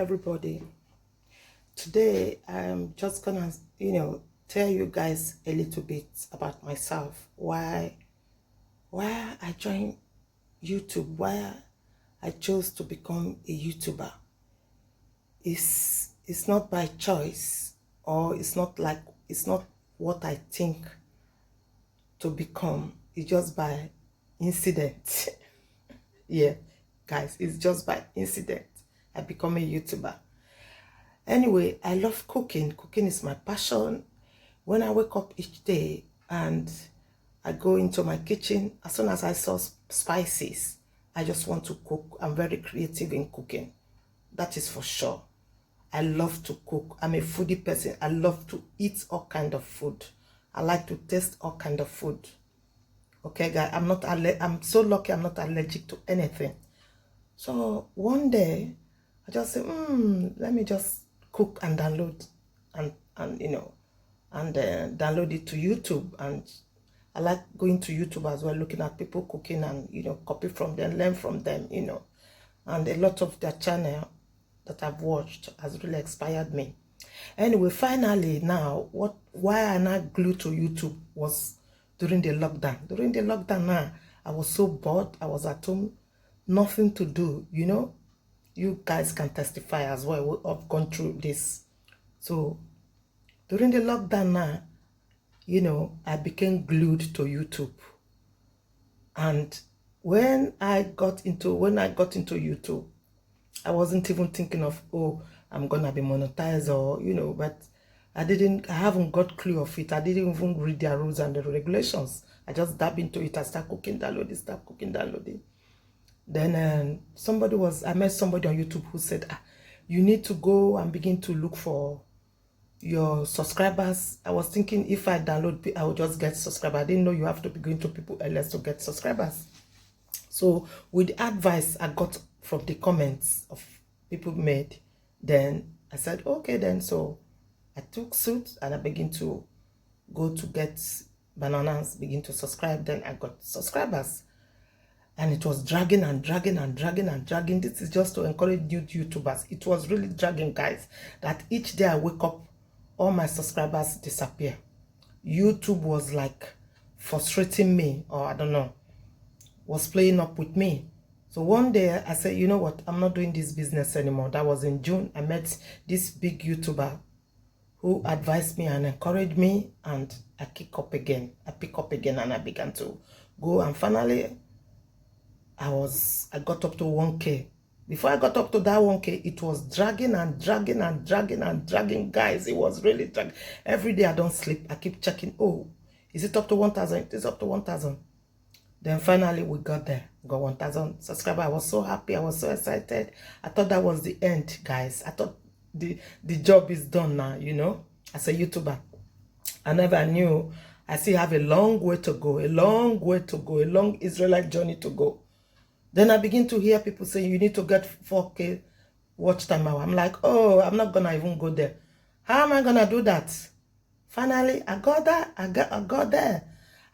everybody. Today I'm just gonna, tell you guys a little bit about myself. Why I joined YouTube, why I chose to become a YouTuber. It's not by choice, or it's not what I think to become. It's just by incident. Yeah, guys, it's just by incident I become a YouTuber. Anyway, I love cooking. Cooking is my passion. When I wake up each day and I go into my kitchen, as soon as I saw spices, I just want to cook. I'm very creative in cooking. That is for sure. I love to cook. I'm a foodie person. I love to eat all kind of food. I like to taste all kind of food. Okay, guys, I'm so lucky I'm not allergic to anything. So one day, I just said, let me just cook and download and download it to YouTube. And I like going to YouTube as well, looking at people cooking and copy from them, learn from them, and a lot of their channel that I've watched has really inspired me. Anyway, finally now, why I not glued to YouTube was during the lockdown. During the lockdown now, I was so bored. I was at home, nothing to do, You guys can testify as well. I've gone through this. So during the lockdown now, I became glued to YouTube. And when I got into YouTube, I wasn't even thinking of, oh, I'm gonna be monetized or, but I haven't got clue of it. I didn't even read their rules and the regulations. I just dab into it. I start cooking, downloading. Then I met somebody on YouTube who said, you need to go and begin to look for your subscribers. I was thinking if I download, I will just get subscribers. I didn't know you have to be going to people else to get subscribers. So with the advice I got from the comments of people made, then I said, okay then. So I took suit and I began to go to get bananas, begin to subscribe. Then I got subscribers. And it was dragging and dragging and dragging and dragging. This is just to encourage new YouTubers. It was really dragging, guys, that each day I wake up, all my subscribers disappear. YouTube was like frustrating me, or I don't know, was playing up with me. So one day I said, you know what, I'm not doing this business anymore. That was in June. I met this big YouTuber who advised me and encouraged me, and I pick up again and I began to go, and finally I got up to 1K. Before I got up to that 1K, it was dragging and dragging and dragging and dragging, guys. It was really dragging. Every day I don't sleep. I keep checking. Oh, is it up to 1,000? It is up to 1,000. Then finally we got there. Got 1,000 subscribers. I was so happy. I was so excited. I thought that was the end, guys. I thought the job is done now, as a YouTuber. I never knew I still have a long way to go. A long Israelite journey to go. Then I begin to hear people say, you need to get 4K watch time hour. I'm like, oh, I'm not going to even go there. How am I going to do that? Finally, I got that. I got there.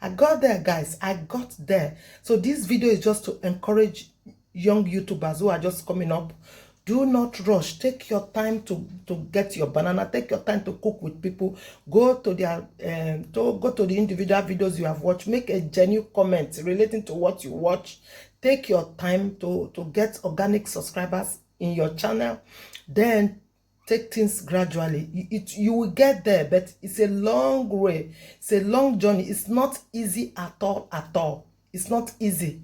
I got there, guys. I got there. So this video is just to encourage young YouTubers who are just coming up. Do not rush. Take your time to get your banana. Take your time to cook with people. Go to their go to the individual videos you have watched. Make a genuine comment relating to what you watch. Take your time to get organic subscribers in your channel. Then take things gradually. You will get there, but it's a long way. It's a long journey. It's not easy at all. It's not easy.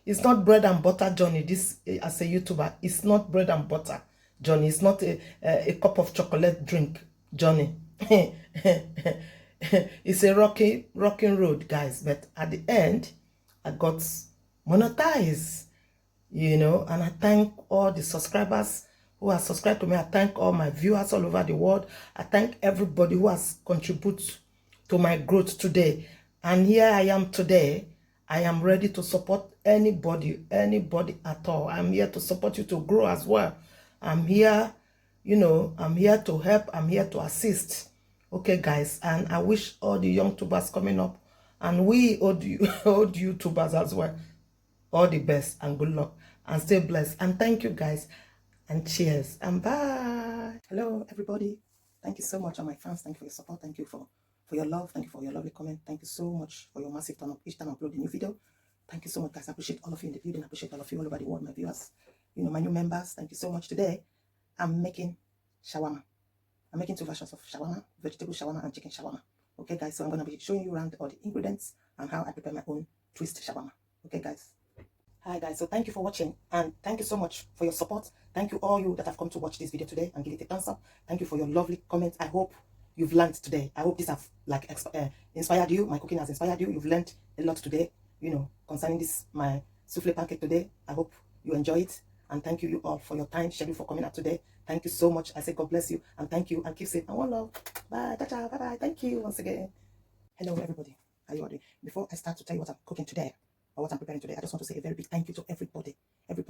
It's not bread and butter journey. This, as a YouTuber, it's not bread and butter journey. It's not a cup of chocolate drink journey. It's a rocking road, guys. But at the end, I got monetized, and I thank all the subscribers who are subscribed to me. I thank all my viewers all over the world. I thank everybody who has contributed to my growth today. And here I am today. I am ready to support anybody at all. I'm here to support you to grow as well. I'm here, I'm here to help. I'm here to assist. Okay, guys. And I wish all the young tubers coming up, and we old YouTubers as well, all the best and good luck, and stay blessed. And thank you, guys. and cheers and bye. Hello everybody, thank you so much, all my fans. Thank you for your support. Thank you for your love. Thank you for your lovely comment. Thank you so much for your massive turn up each time I upload a new video. Thank you so much, guys. I appreciate all of you in the building. I appreciate all of you all over the world, my viewers, my new members. Thank you so much. Today I'm making shawarma. I'm making 2 versions of shawarma: vegetable shawarma and chicken shawarma. Okay guys, so I'm going to be showing you around all the ingredients and how I prepare my own twist shawarma. Okay guys. Hi guys, so thank you for watching and thank you so much for your support. Thank you all you that have come to watch this video today and give it a thumbs up. Thank you for your lovely comments. I hope you've learned today. I hope this have inspired you. My cooking has inspired you. You've learned a lot today, concerning this my souffle pancake today. I hope you enjoy it, and thank you all for your time schedule for coming out today. Thank you so much. I say God bless you and thank you and keep safe and one love. Bye. Ciao, bye bye. Thank you once again. Hello everybody. How are you all doing? Before I start to tell you what I'm cooking today or what I'm preparing today, I just want to say a very big thank you to everybody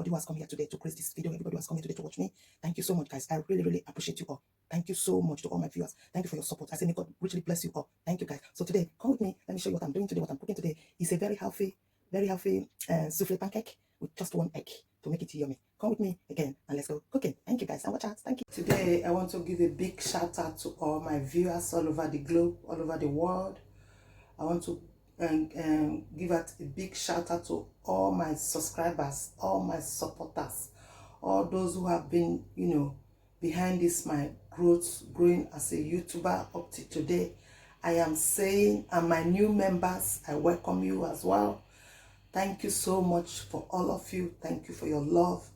who has come here today to create this video, everybody who has come here today to watch me. Thank you so much, guys. I really, really appreciate you all. Thank you so much to all my viewers. Thank you for your support. I say may God richly bless you all. Thank you, guys. So today, come with me. Let me show you what I'm doing today. What I'm cooking today is a very healthy souffle pancake with just 1 egg to make it yummy. Come with me again and let's go cooking. Thank you, guys, and watch out. Thank you. Today, I want to give a big shout out to all my viewers all over the globe, all over the world. I want to give out a big shout out to all my subscribers, all my supporters, all those who have been, behind this my growing as a YouTuber up to today. I am saying, and my new members, I welcome you as well. Thank you so much for all of you. Thank you for your love.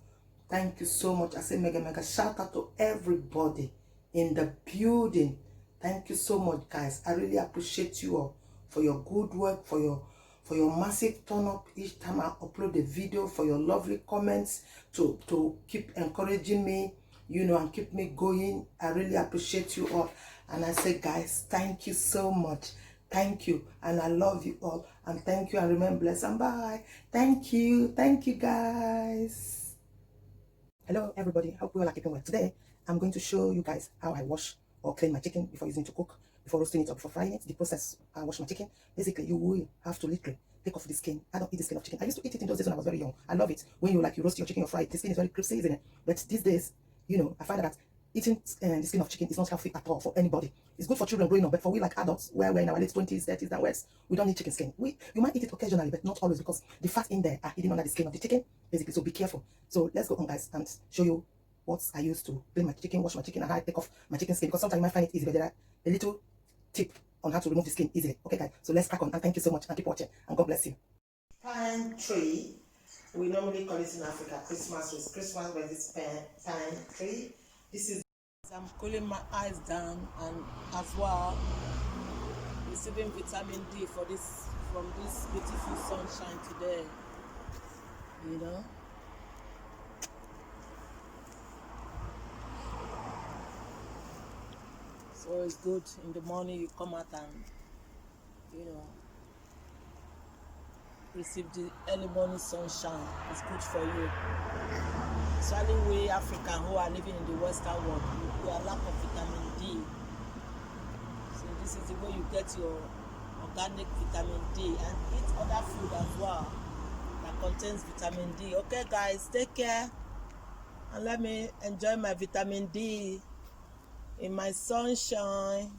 Thank you so much. I say mega shout out to everybody in the building. Thank you so much, guys. I really appreciate you all for your good work, for your massive turn up each time I upload a video, for your lovely comments to keep encouraging me, and keep me going. I really appreciate you all. And I say, guys, thank you so much. Thank you. And I love you all. And thank you and remain blessed. And bye. Thank you. Thank you, guys. Hello, everybody. Hope we all are keeping well. Today, I'm going to show you guys how I wash or clean my chicken before using it to cook, before roasting it or before frying it. The process I wash my chicken. Basically, you will have to literally take off the skin. I don't eat the skin of chicken. I used to eat it in those days when I was very young. I love it. When you roast your chicken or fry it, the skin is very crispy, isn't it? But these days, I find that eating the skin of chicken is not healthy at all for anybody. It's good for children growing up, but for we like adults, where we're in our late 20s, 30s, and worse, we don't need chicken skin. You might eat it occasionally, but not always, because the fat in there are hidden under the skin of the chicken, basically. So be careful. So let's go on, guys, and show you what I use to clean my chicken, wash my chicken, and how I take off my chicken skin, because sometimes you might find it easy, but there are a little tip on how to remove the skin easily. Okay, guys, so let's crack on, and thank you so much, and keep watching, and God bless you. Pine tree, we normally call it in Africa Christmas with this pine tree. This is, I'm cooling my eyes down, and as well receiving vitamin D from this beautiful sunshine today, So it's good in the morning you come out and receive the early morning sunshine. It's good for you. Especially we Africans who are living in the Western world, we are lack of vitamin D. So this is the way you get your organic vitamin D, and eat other food as well that contains vitamin D. Okay, guys, take care and let me enjoy my vitamin D in my sunshine.